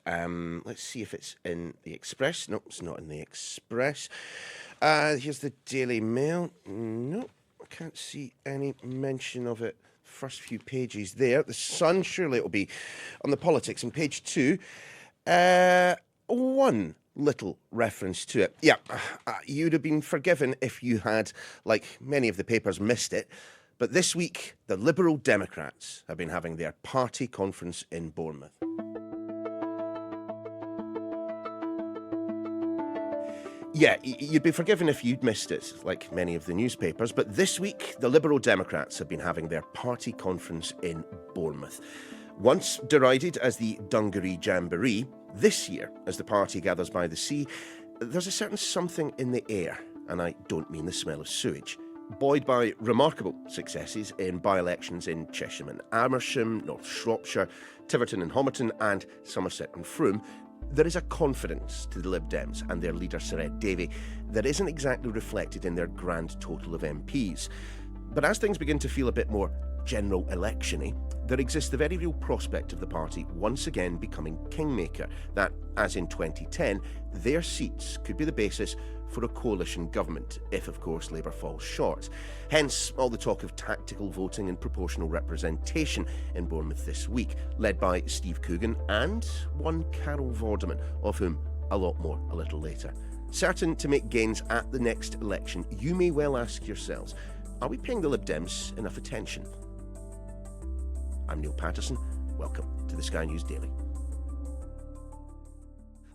Let's see if it's in the Express. No, it's not in the Express. Here's the Daily Mail. No, I can't see any mention of it. First few pages there. The Sun, surely it'll be on the politics on page 2. One little reference to it. Yeah, you'd have been forgiven if you had, like many of the papers, missed it. But this week, the Liberal Democrats have been having their party conference in Bournemouth. Yeah, you'd be forgiven if you'd missed it, like many of the newspapers, but this week, the Liberal Democrats have been having their party conference in Bournemouth. Once derided as the Dungaree Jamboree, this year, as the party gathers by the sea, there's a certain something in the air, and I don't mean the smell of sewage. Buoyed by remarkable successes in by-elections in Chesham and Amersham, North Shropshire, Tiverton and Somerton, and Somerset and Frome, there is a confidence to the Lib Dems and their leader Sir Ed Davey that isn't exactly reflected in their grand total of MPs. But as things begin to feel a bit more general election-y, there exists the very real prospect of the party once again becoming kingmaker, that, as in 2010, their seats could be the basis for a coalition government, if of course Labour falls short. Hence all the talk of tactical voting and proportional representation in Bournemouth this week, led by Steve Coogan and one Carol Vorderman, of whom a lot more a little later. Certain to make gains at the next election, you may well ask yourselves, are we paying the Lib Dems enough attention? I'm Niall Paterson. Welcome to the Sky News Daily.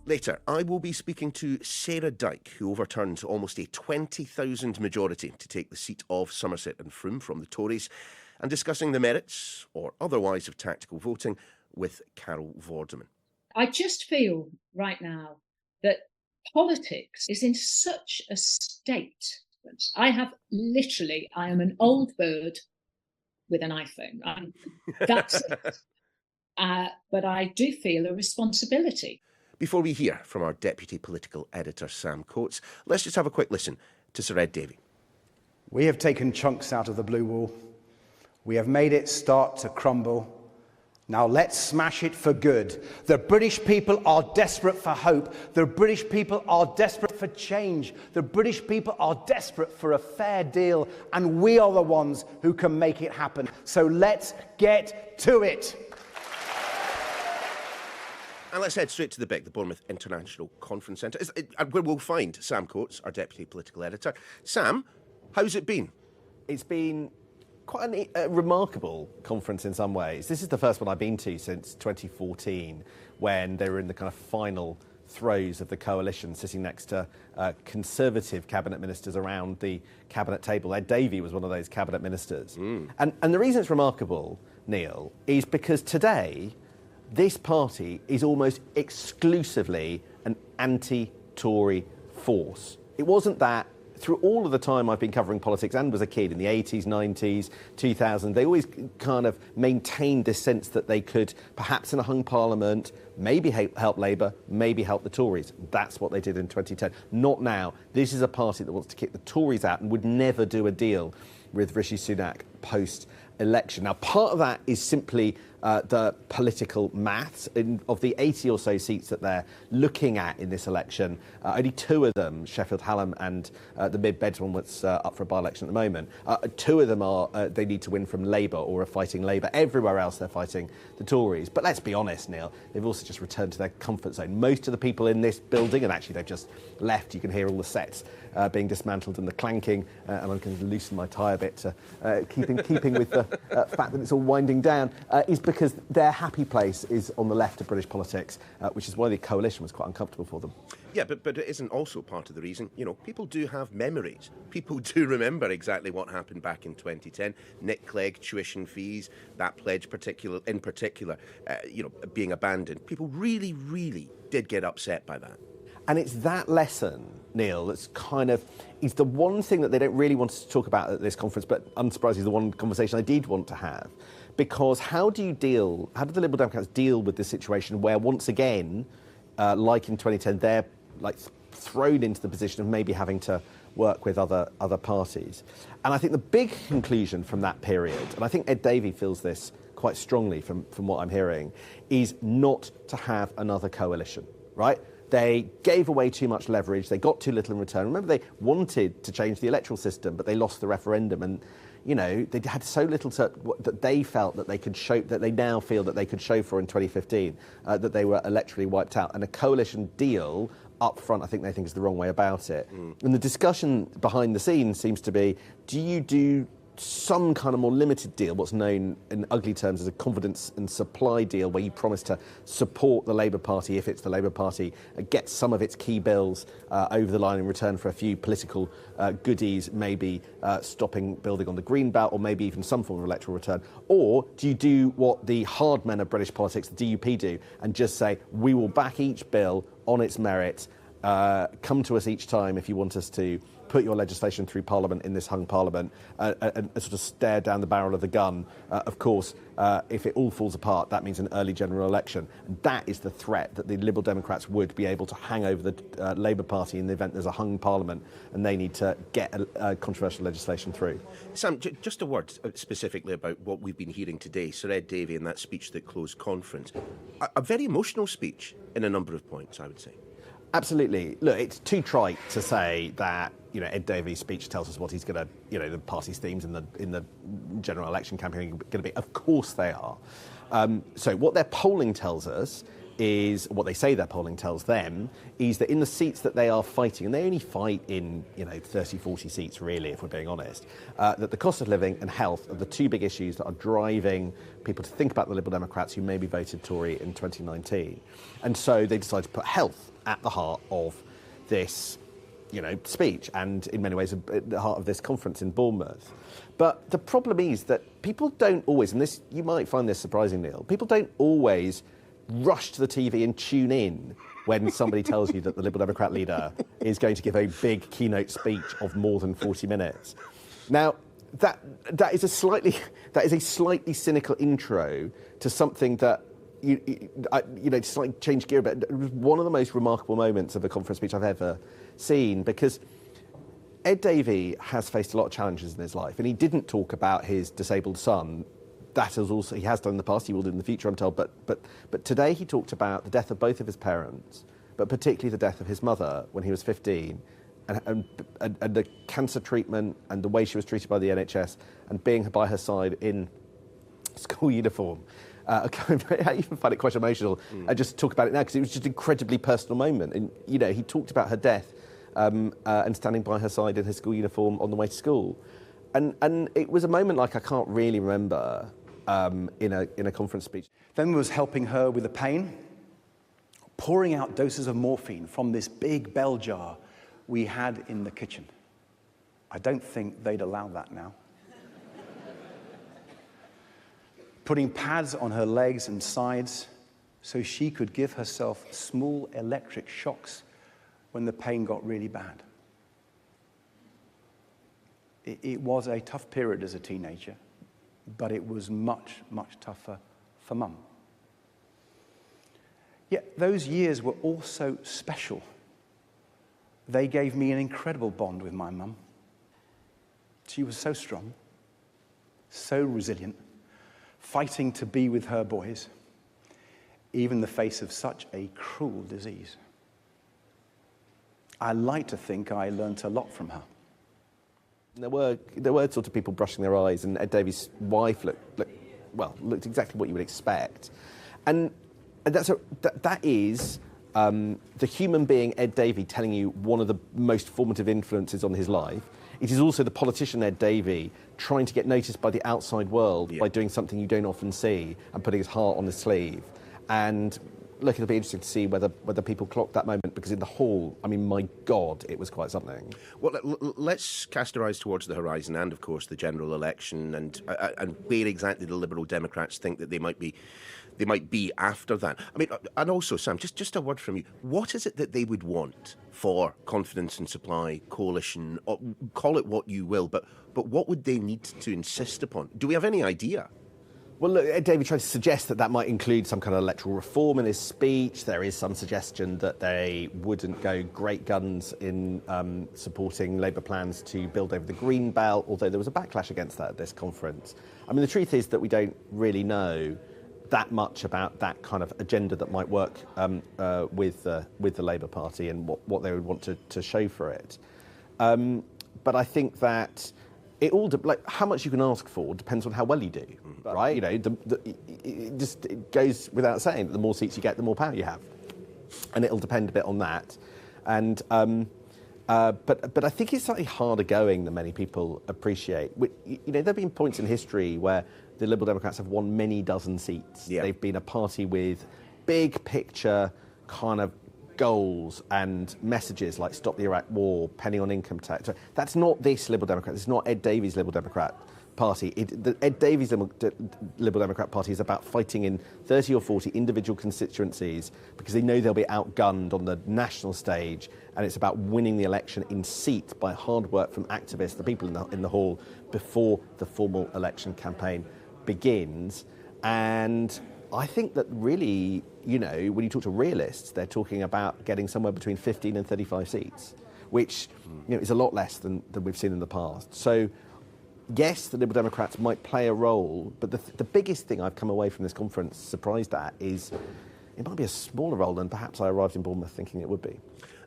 Later, I will be speaking to Sarah Dyke, who overturned almost a 20,000 majority to take the seat of Somerset and Frome from the Tories, and discussing the merits, or otherwise, of tactical voting with Carol Vorderman. I just feel right now that politics is in such a state. I am an old bird with an iPhone. That's it. But I do feel a responsibility. Before we hear from our Deputy Political Editor, Sam Coates, let's just have a quick listen to Sir Ed Davey. We have taken chunks out of the blue wall. We have made it start to crumble. Now let's smash it for good. The British people are desperate for hope. The British people are desperate for change. The British people are desperate for a fair deal, and we are the ones who can make it happen. So let's get to it. And let's head straight to the big, the Bournemouth International Conference Centre, where we'll find Sam Coates, our Deputy Political Editor. Sam, how's it been? It's been quite a remarkable conference in some ways. This is the first one I've been to since 2014, when they were in the kind of final throes of the coalition, sitting next to Conservative cabinet ministers around the cabinet table. Ed Davey was one of those cabinet ministers. And the reason it's remarkable, Neil, is because today this party is almost exclusively an anti-Tory force. It wasn't that through all of the time I've been covering politics and was a kid in the 80s, 90s, 2000, they always kind of maintained this sense that they could, perhaps in a hung parliament, maybe help Labour, maybe help the Tories. That's what they did in 2010. Not now. This is a party that wants to kick the Tories out and would never do a deal with Rishi Sunak post-election. Now, part of that is simply the political maths. Of the 80 or so seats that they're looking at in this election, only 2 of them, Sheffield Hallam and the Mid-Beds one, that's up for a by-election at the moment, 2 of them are they need to win from Labour or are fighting Labour. Everywhere else they're fighting the Tories. But let's be honest, Neil, they've also just returned to their comfort zone. Most of the people in this building, and actually they've just left, you can hear all the sets being dismantled and the clanking, and I'm going to loosen my tie a bit to keeping with the fact that it's all winding down, is because their happy place is on the left of British politics, which is why the coalition was quite uncomfortable for them. Yeah, but it isn't also part of the reason. You know, people do have memories. People do remember exactly what happened back in 2010. Nick Clegg, tuition fees, that pledge in particular, being abandoned. People really, really did get upset by that. And it's that lesson, Neil, that's kind of is the one thing that they don't really want to talk about at this conference, but unsurprisingly, the one conversation I did want to have. Because how do the Liberal Democrats deal with this situation where, once again, like in 2010, they're like thrown into the position of maybe having to work with other parties? And I think the big conclusion from that period, and I think Ed Davey feels this quite strongly from what I'm hearing, is not to have another coalition, right? They gave away too much leverage. They got too little in return. Remember, they wanted to change the electoral system, but they lost the referendum. And, you know, they had so little that they felt that they could show, that they now feel that they could show for in 2015, that they were electorally wiped out. And a coalition deal up front, I think they think is the wrong way about it. And the discussion behind the scenes seems to be, do you do some kind of more limited deal, what's known in ugly terms as a confidence and supply deal, where you promise to support the Labour Party if it's the Labour Party, get some of its key bills over the line in return for a few political goodies, maybe stopping building on the green belt, or maybe even some form of electoral return? Or do you do what the hard men of British politics, the DUP, do, and just say, we will back each bill on its merits, come to us each time if you want us to put your legislation through Parliament in this hung Parliament, and sort of stare down the barrel of the gun. Of course, if it all falls apart, that means an early general election. And that is the threat that the Liberal Democrats would be able to hang over the Labour Party in the event there's a hung Parliament and they need to get controversial legislation through. Sam, just a word specifically about what we've been hearing today. Sir Ed Davey in that speech that closed conference. A very emotional speech in a number of points, I would say. Absolutely. Look, it's too trite to say that, you know, Ed Davey's speech tells us what he's going to, you know, the party's themes in the general election campaign are going to be. Of course they are. So what their polling tells us is, what they say their polling tells them, is that in the seats that they are fighting, and they only fight in, you know, 30, 40 seats really, if we're being honest, that the cost of living and health are the two big issues that are driving people to think about the Liberal Democrats who maybe voted Tory in 2019. And so they decided to put health at the heart of this, you know, speech, and in many ways at the heart of this conference in Bournemouth. But the problem is that people don't always, and this, you might find this surprising, Neil, people don't always rush to the TV and tune in when somebody tells you that the Liberal Democrat leader is going to give a big keynote speech of more than 40 minutes. Now, that is a slightly cynical intro to something that, you know, to slightly change gear a bit. It was one of the most remarkable moments of a conference speech I've ever seen, because Ed Davey has faced a lot of challenges in his life, and he didn't talk about his disabled son. That is also, he has done in the past, he will do in the future, I'm told, but today he talked about the death of both of his parents, but particularly the death of his mother when he was 15, and the cancer treatment and the way she was treated by the NHS, and being by her side in school uniform. I even find it quite emotional. I just talk about it now because it was just an incredibly personal moment. And, you know, he talked about her death and standing by her side in her school uniform on the way to school. And it was a moment like I can't really remember in a conference speech. Then was helping her with the pain, pouring out doses of morphine from this big bell jar we had in the kitchen. I don't think they'd allow that now. Putting pads on her legs and sides so she could give herself small electric shocks when the pain got really bad. It was a tough period as a teenager, but it was much, much tougher for Mum. Yet those years were also special. They gave me an incredible bond with my Mum. She was so strong, so resilient, fighting to be with her boys, even in the face of such a cruel disease. I like to think I learnt a lot from her. There were sort of people brushing their eyes, and Ed Davey's wife looked exactly what you would expect. And that is the human being Ed Davey telling you one of the most formative influences on his life. It is also the politician Ed Davey trying to get noticed by the outside world by doing something you don't often see and putting his heart on his sleeve. And look, it'll be interesting to see whether people clock that moment, because in the hall, I mean, my God, it was quite something. Well, let's cast our eyes towards the horizon and, of course, the general election and where exactly the Liberal Democrats think that they might be after that. I mean, and also, Sam, just a word from you. What is it that they would want for confidence and supply, coalition, or call it what you will, but what would they need to insist upon? Do we have any idea? Well, look, Ed Davey tried to suggest that might include some kind of electoral reform in his speech. There is some suggestion that they wouldn't go great guns in supporting Labour plans to build over the Green Belt, although there was a backlash against that at this conference. I mean, the truth is that we don't really know that much about that kind of agenda that might work with the Labour Party and what they would want to show for it. But I think that it all how much you can ask for depends on how well you do, right? You know, it goes without saying that the more seats you get, the more power you have, and it'll depend a bit on that. And but I think it's slightly harder going than many people appreciate. You know, there've been points in history where the Liberal Democrats have won many dozen seats. Yeah. They've been a party with big picture kind of goals and messages like stop the Iraq war, penny on income tax. That's not this Liberal Democrat. It's not Ed Davey's Liberal Democrat Party. Ed Davey's Liberal Democrat Party is about fighting in 30 or 40 individual constituencies because they know they'll be outgunned on the national stage, and it's about winning the election in seat by hard work from activists, the people in the hall, before the formal election campaign begins. And I think that really, you know, when you talk to realists, they're talking about getting somewhere between 15 and 35 seats, which, you know, is a lot less than we've seen in the past. So, yes, the Liberal Democrats might play a role, but the biggest thing I've come away from this conference surprised at is it might be a smaller role than perhaps I arrived in Bournemouth thinking it would be.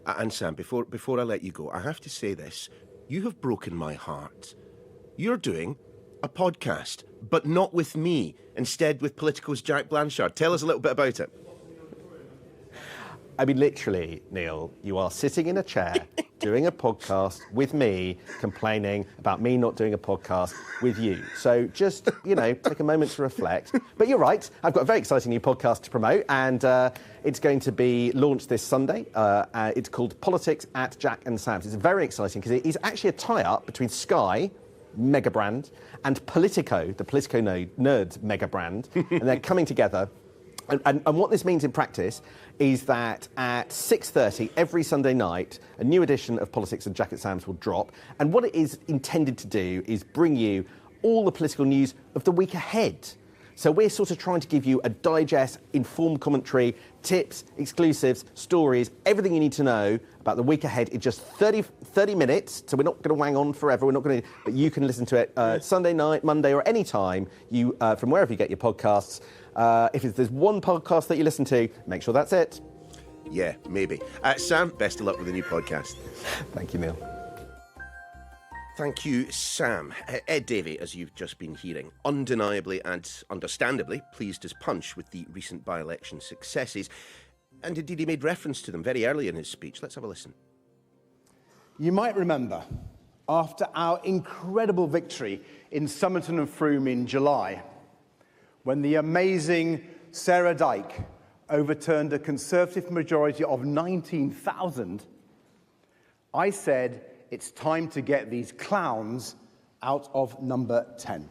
And Sam, before I let you go, I have to say this. You have broken my heart. You're doing a podcast, but not with me, instead with Politico's Jack Blanchard. Tell us a little bit about it. I mean, literally, Neil, you are sitting in a chair doing a podcast with me, complaining about me not doing a podcast with you. So just, you know, take a moment to reflect. But you're right, I've got a very exciting new podcast to promote, and it's going to be launched this Sunday. It's called Politics at Jack and Sam's. It's very exciting because it is actually a tie-up between Sky, mega brand, and Politico, the Politico Nerds mega brand, and they're coming together. And what this means in practice is that at 6:30 every Sunday night, a new edition of Politics and Jack and Sam's will drop. And what it is intended to do is bring you all the political news of the week ahead. So we're sort of trying to give you a digest, informed commentary, tips, exclusives, stories, everything you need to know about the week ahead in just 30 minutes. So we're not going to wang on forever. We're not going to, but you can listen to it Sunday night, Monday, or any time you from wherever you get your podcasts. If there's one podcast that you listen to, make sure that's it. Yeah, maybe. Sam, best of luck with the new podcast. Thank you, Neil. Thank you, Sam. Ed Davey, as you've just been hearing, undeniably and understandably pleased as punch with the recent by-election successes. And indeed, he made reference to them very early in his speech. Let's have a listen. You might remember, after our incredible victory in Somerton and Frome in July, when the amazing Sir Dyke overturned a Conservative majority of 19,000, I said, it's time to get these clowns out of number 10.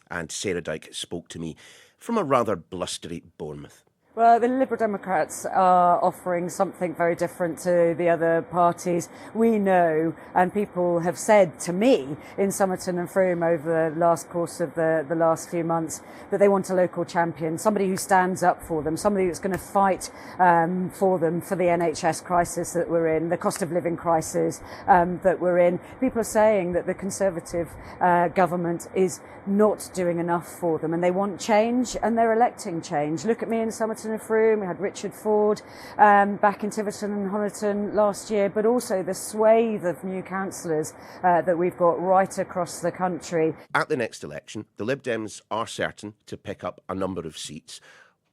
And Sarah Dyke spoke to me from a rather blustery Bournemouth. Well, the Liberal Democrats are offering something very different to the other parties. We know, and people have said to me in Somerton and Frome over the last course of the last few months, that they want a local champion, somebody who stands up for them, somebody that's going to fight for them for the NHS crisis that we're in, the cost of living crisis that we're in. People are saying that the Conservative government is not doing enough for them, and they want change, and they're electing change. Look at me in Somerton and Frome. We had Richard Ford back in Tiverton and Honiton last year, but also the swathe of new councillors that we've got right across the country. At the next election, the Lib Dems are certain to pick up a number of seats.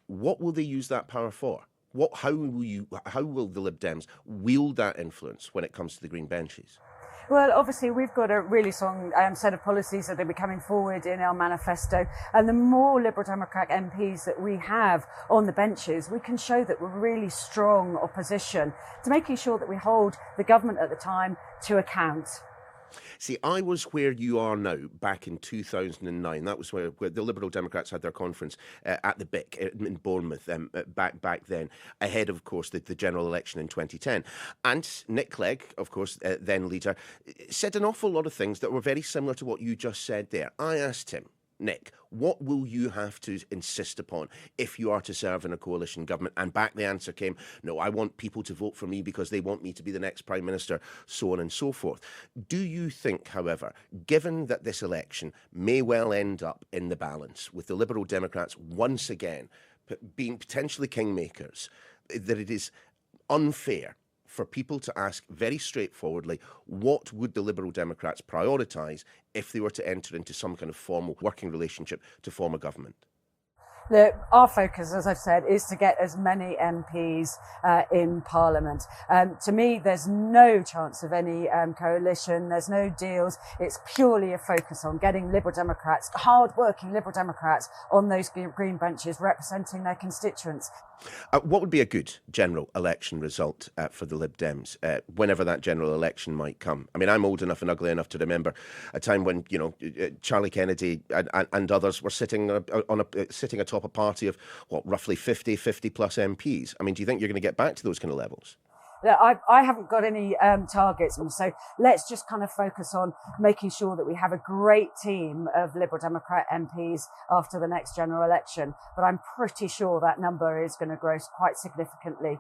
What will they use that power for? How will the Lib Dems wield that influence when it comes to the Green benches? Well, obviously, we've got a really strong set of policies that will be coming forward in our manifesto. And the more Liberal Democrat MPs that we have on the benches, we can show that we're really strong opposition to making sure that we hold the government at the time to account. See, I was where you are now back in 2009. That was where the Liberal Democrats had their conference at the BIC in Bournemouth back then, ahead of course, the general election in 2010. And Nick Clegg, of course, then leader, said an awful lot of things that were very similar to what you just said there. I asked him, Nick, what will you have to insist upon if you are to serve in a coalition government? And back the answer came, no, I want people to vote for me because they want me to be the next Prime Minister, so on and so forth. Do you think, however, given that this election may well end up in the balance, with the Liberal Democrats once again being potentially kingmakers, that it is unfair for people to ask very straightforwardly, what would the Liberal Democrats prioritise if they were to enter into some kind of formal working relationship to form a government? Our focus, as I've said, is to get as many MPs in Parliament. To me, there's no chance of any coalition. There's no deals. It's purely a focus on getting Liberal Democrats, hard-working Liberal Democrats, on those green benches representing their constituents. What would be a good general election result for the Lib Dems, whenever that general election might come? I mean, I'm old enough and ugly enough to remember a time when, you know, Charlie Kennedy and others were sitting atop a party of, what, roughly 50 plus MPs. I mean, do you think you're going to get back to those kind of levels? I haven't got any targets, and so let's just kind of focus on making sure that we have a great team of Liberal Democrat MPs after the next general election. But I'm pretty sure that number is going to grow quite significantly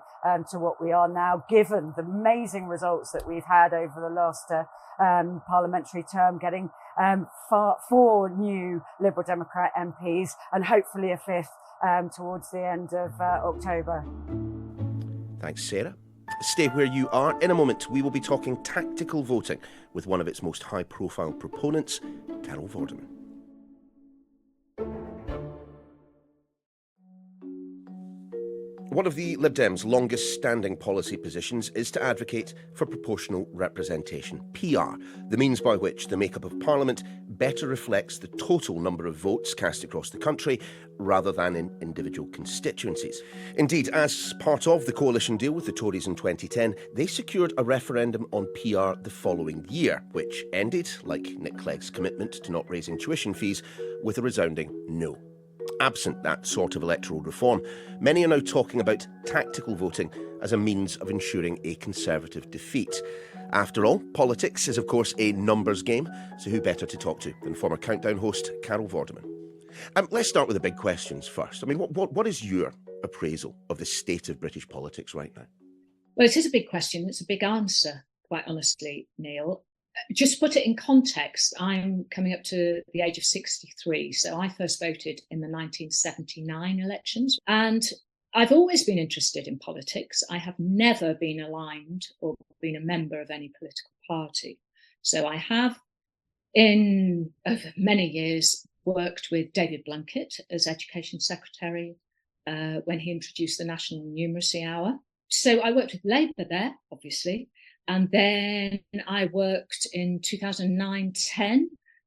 to what we are now, given the amazing results that we've had over the last parliamentary term, getting 4 new Liberal Democrat MPs and hopefully a 5th towards the end of October. Thanks, Sarah. Stay where you are. In a moment, we will be talking tactical voting with one of its most high-profile proponents, Carol Vorderman. One of the Lib Dems' longest-standing policy positions is to advocate for proportional representation, PR, the means by which the makeup of Parliament better reflects the total number of votes cast across the country rather than in individual constituencies. Indeed, as part of the coalition deal with the Tories in 2010, they secured a referendum on PR the following year, which ended, like Nick Clegg's commitment to not raising tuition fees, with a resounding no. Absent that sort of electoral reform, many are now talking about tactical voting as a means of ensuring a Conservative defeat. After all, politics is of course a numbers game, so who better to talk to than former Countdown host Carol Vorderman? Let's start with the big questions first. I mean, what is your appraisal of the state of British politics right now? Well, it is a big question. It's a big answer, quite honestly, Neil. Just to put it in context, I'm coming up to the age of 63. So I first voted in the 1979 elections. And I've always been interested in politics. I have never been aligned or been a member of any political party. So I have, over many years, worked with David Blunkett as Education Secretary when he introduced the National Numeracy Hour. So I worked with Labour there, obviously. And then I worked in 2009-10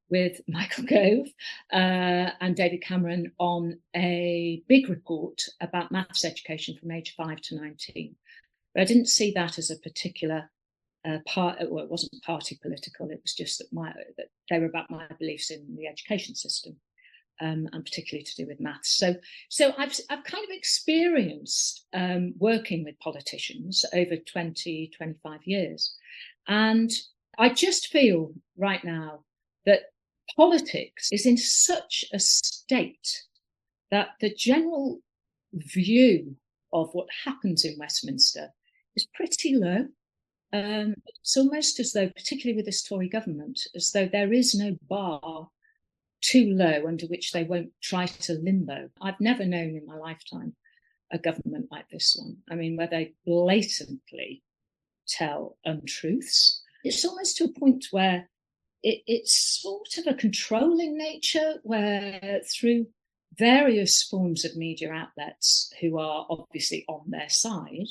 with Michael Gove and David Cameron on a big report about maths education from age 5 to 19. But I didn't see that as a particular part. Well, it wasn't party political. It was just that they were about my beliefs in the education system, and particularly to do with maths. So I've kind of experienced working with politicians over 20, 25 years. And I just feel right now that politics is in such a state that the general view of what happens in Westminster is pretty low. It's almost as though, particularly with this Tory government, as though there is no bar too low under which they won't try to limbo. I've never known in my lifetime a government like this one. I mean, where they blatantly tell untruths. It's almost to a point where it's sort of a controlling nature, where through various forms of media outlets who are obviously on their side,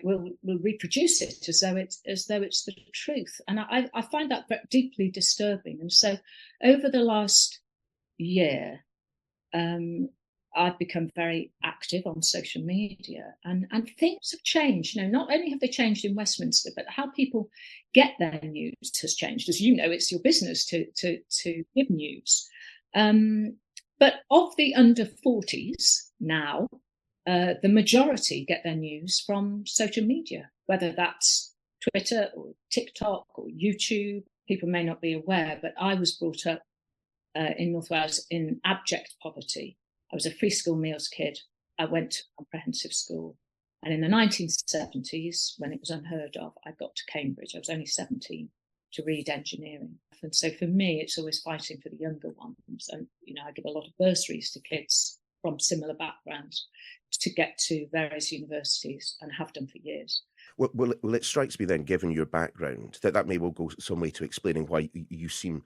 will reproduce it as though it's the truth. And I find that deeply disturbing. And so over the last year, I've become very active on social media, and things have changed. Not only have they changed in Westminster, but how people get their news has changed. As you know, it's your business to give news. But of the under 40s now, the majority get their news from social media, whether that's Twitter or TikTok or YouTube. People may not be aware, but I was brought up in North Wales in abject poverty. I was a free school meals kid. I went to comprehensive school. And in the 1970s, when it was unheard of, I got to Cambridge. I was only 17 to read engineering. And so for me, it's always fighting for the younger ones. And, I give a lot of bursaries to kids from similar backgrounds to get to various universities and have done for years. Well, it strikes me then, given your background, that may well go some way to explaining why you seem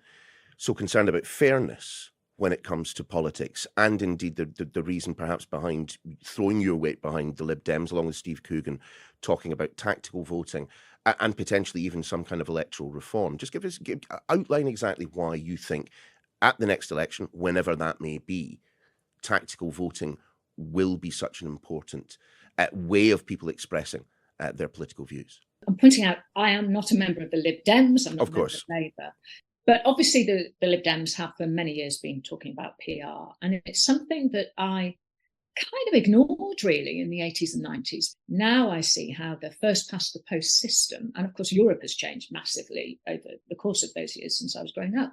so concerned about fairness when it comes to politics, and indeed the reason perhaps behind throwing your weight behind the Lib Dems, along with Steve Coogan, talking about tactical voting and potentially even some kind of electoral reform. Just outline exactly why you think at the next election, whenever that may be, tactical voting will be such an important way of people expressing their political views. I'm pointing out I am not a member of the Lib Dems. I'm not a member of Labour. But obviously the Lib Dems have for many years been talking about PR. And it's something that I kind of ignored really in the 80s and 90s. Now I see how the first past the post system, and of course Europe has changed massively over the course of those years since I was growing up.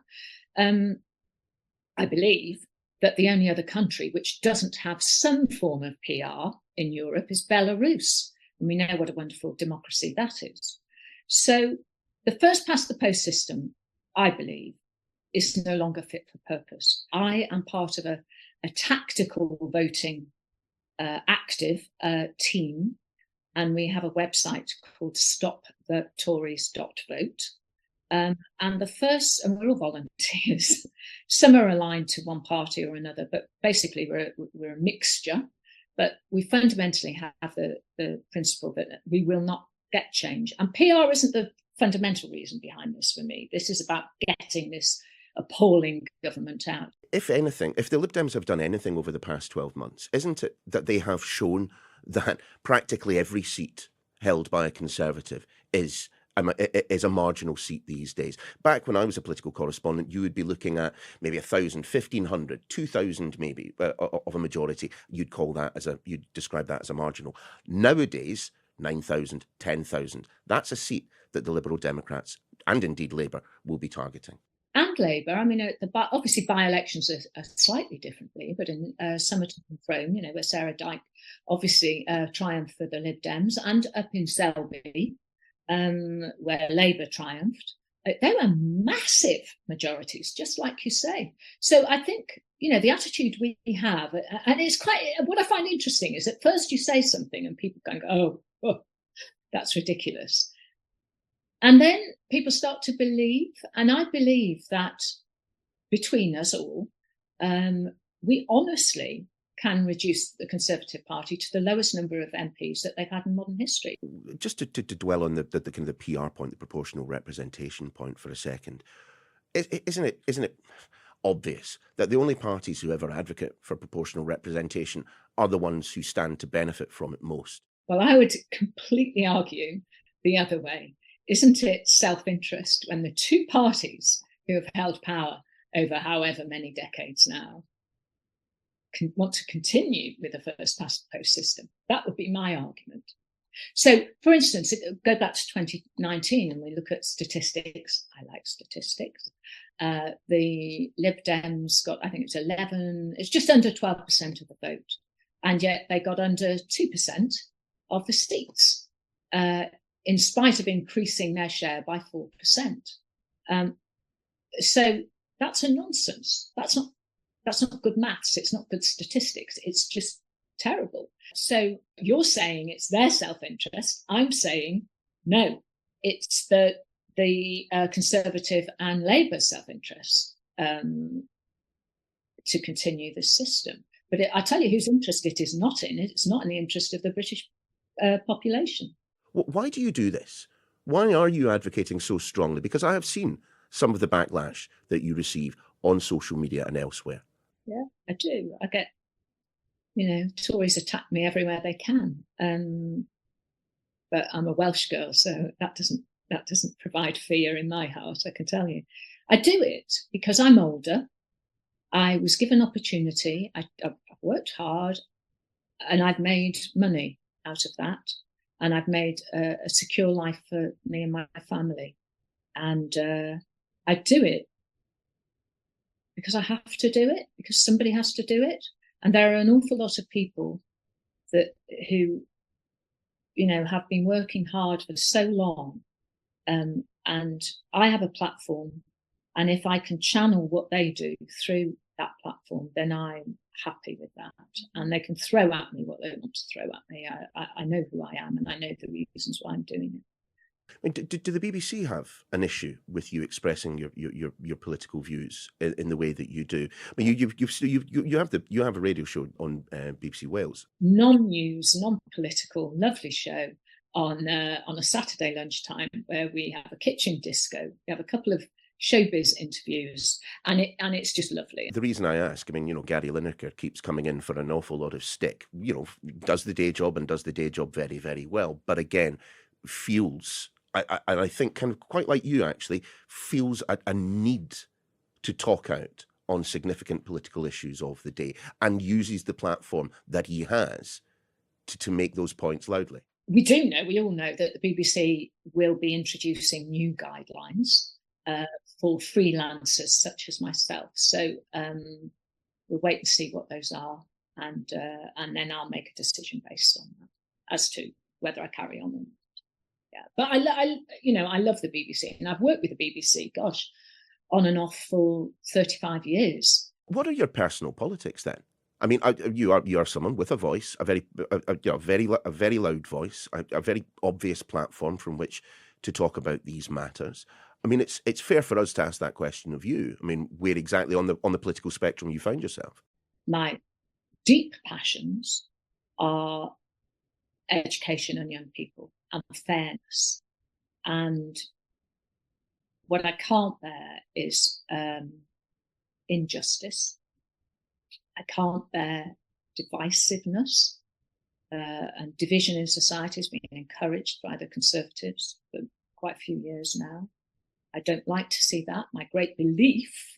I believe that the only other country which doesn't have some form of PR in Europe is Belarus. And we know what a wonderful democracy that is. So the first past the post system, I believe, is no longer fit for purpose. I am part of a tactical voting active team, and we have a website called stopthetories.vote. And we're all volunteers. Some are aligned to one party or another, but basically we're a mixture. But we fundamentally have the principle that we will not get change. And PR isn't the fundamental reason behind this for me. This is about getting this appalling government out. If anything, if the Lib Dems have done anything over the past 12 months, isn't it that they have shown that practically every seat held by a Conservative is a marginal seat these days? Back when I was a political correspondent, you would be looking at maybe 1,000, 1,500, 2,000 maybe of a majority. You'd describe that as a marginal. Nowadays, 9,000, 10,000. That's a seat that the Liberal Democrats and indeed Labour will be targeting. And Labour, I mean, obviously by-elections are slightly differently, but in Somerton and Frome, where Sarah Dyke obviously triumphed for the Lib Dems, and up in Selby, where Labour triumphed, they were massive majorities, just like you say. So I think, the attitude we have, and it's what I find interesting is at first you say something and people kind of go, oh, that's ridiculous. And then people start to believe, and I believe that between us all, we honestly can reduce the Conservative Party to the lowest number of MPs that they've had in modern history. Just to dwell on the kind of the PR point, the proportional representation point for a second, isn't it obvious that the only parties who ever advocate for proportional representation are the ones who stand to benefit from it most? Well, I would completely argue the other way. Isn't it self-interest when the two parties who have held power over however many decades now want to continue with the first past the post system? That would be my argument. So, for instance, go back to 2019 and we look at statistics. I like statistics. The Lib Dems got, I think it's just under 12% of the vote. And yet they got under 2% of the seats, in spite of increasing their share by 4%. So that's a nonsense. That's not good maths. It's not good statistics. It's just terrible. So you're saying it's their self-interest. I'm saying no, it's the Conservative and Labour self-interest to continue this system. But I tell you whose interest it is not in. It's not in the interest of the British population. Why do you do this? Why are you advocating so strongly? Because I have seen some of the backlash that you receive on social media and elsewhere. Yeah, I do. I get, Tories attack me everywhere they can. But I'm a Welsh girl, so that doesn't provide fear in my heart, I can tell you. I do it because I'm older. I was given opportunity. I've worked hard, and I've made money out of that. And I've made a secure life for me and my family. And I do it because I have to do it, because somebody has to do it. And there are an awful lot of people who have been working hard for so long. And I have a platform. And if I can channel what they do through that platform, then I'm happy with that. And they can throw at me what they want to throw at me. I know who I am, and I know the reasons why I'm doing it. I mean, do the BBC have an issue with you expressing your political views in the way that you do? I mean, you have a radio show on BBC Wales. Non-news, non-political, lovely show on a Saturday lunchtime where we have a kitchen disco. We have a couple of showbiz interviews, and it's just lovely. The reason I ask, I mean, Gary Lineker keeps coming in for an awful lot of stick. Does the day job and does the day job very, very well, but again, feels. I think, kind of quite like you actually, feels a need to talk out on significant political issues of the day and uses the platform that he has to make those points loudly. We all know that the BBC will be introducing new guidelines for freelancers such as myself. So we'll wait and see what those are, and then I'll make a decision based on that as to whether I carry on or not. Yeah, but I love the BBC, and I've worked with the BBC, on and off for 35 years. What are your personal politics then? I mean, you are someone with a voice, a very loud voice, a very obvious platform from which to talk about these matters. I mean, it's fair for us to ask that question of you. I mean, where exactly on the political spectrum you find yourself? My deep passions are education and young people and fairness. And what I can't bear is injustice. I can't bear divisiveness, and division in society has been encouraged by the Conservatives for quite a few years now. I don't like to see that. My great belief,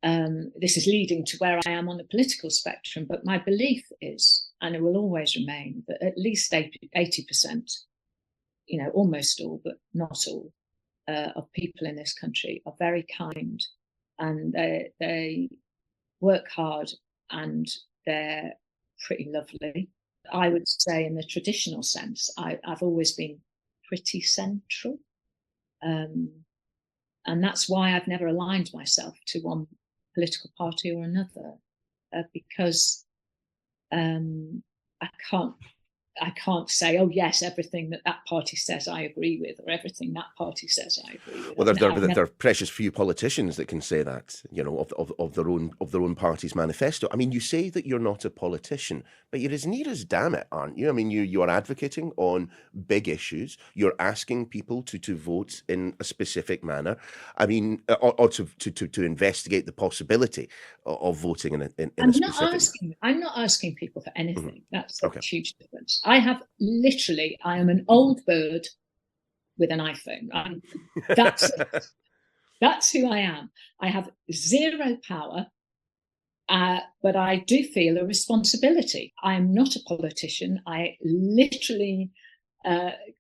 this is leading to where I am on the political spectrum, but my belief is, and it will always remain, that at least 80%, almost all, but not all, of people in this country are very kind, and they work hard, and they're pretty lovely. I would say in the traditional sense, I've always been pretty central. And that's why I've never aligned myself to one political party or another, because I can't say, oh yes, everything that party says I agree with, or everything that party says I agree with. Well, there are precious few politicians that can say that, of their own party's manifesto. I mean, you say that you're not a politician, but you're as near as damn it, aren't you? I mean, you are advocating on big issues. You're asking people to vote in a specific manner. I mean, or to investigate the possibility of voting in a specific. I'm not asking people for anything. Mm-hmm. That's a huge difference. I am an old bird with an iPhone. That's who I am. I have zero power, but I do feel a responsibility. I am not a politician. I literally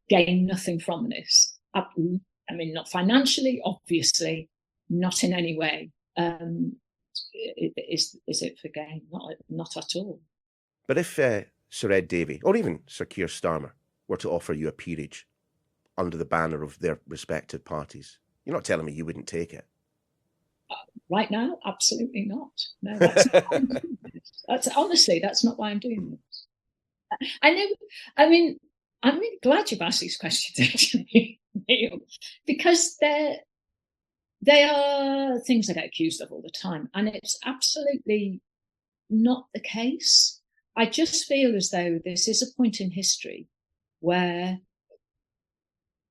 gain nothing from this. I mean, not financially, obviously, not in any way. Is it for gain? Not at all. But if Sir Ed Davey, or even Sir Keir Starmer, were to offer you a peerage under the banner of their respective parties, you're not telling me you wouldn't take it? Right now, absolutely not. No, that's not why I'm doing this. That's not why I'm doing this. I know. I mean, I'm really glad you've asked these questions, actually, Neil, because they are things I get accused of all the time, and it's absolutely not the case. I just feel as though this is a point in history where,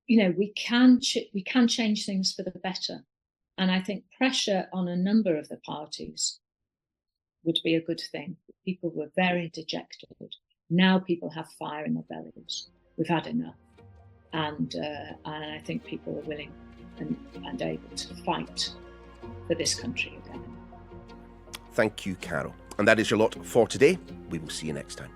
we can change things for the better. And I think pressure on a number of the parties would be a good thing. People were very dejected. Now people have fire in their bellies. We've had enough. And I think people are willing and able to fight for this country again. Thank you, Carol. And that is your lot for today. We will see you next time.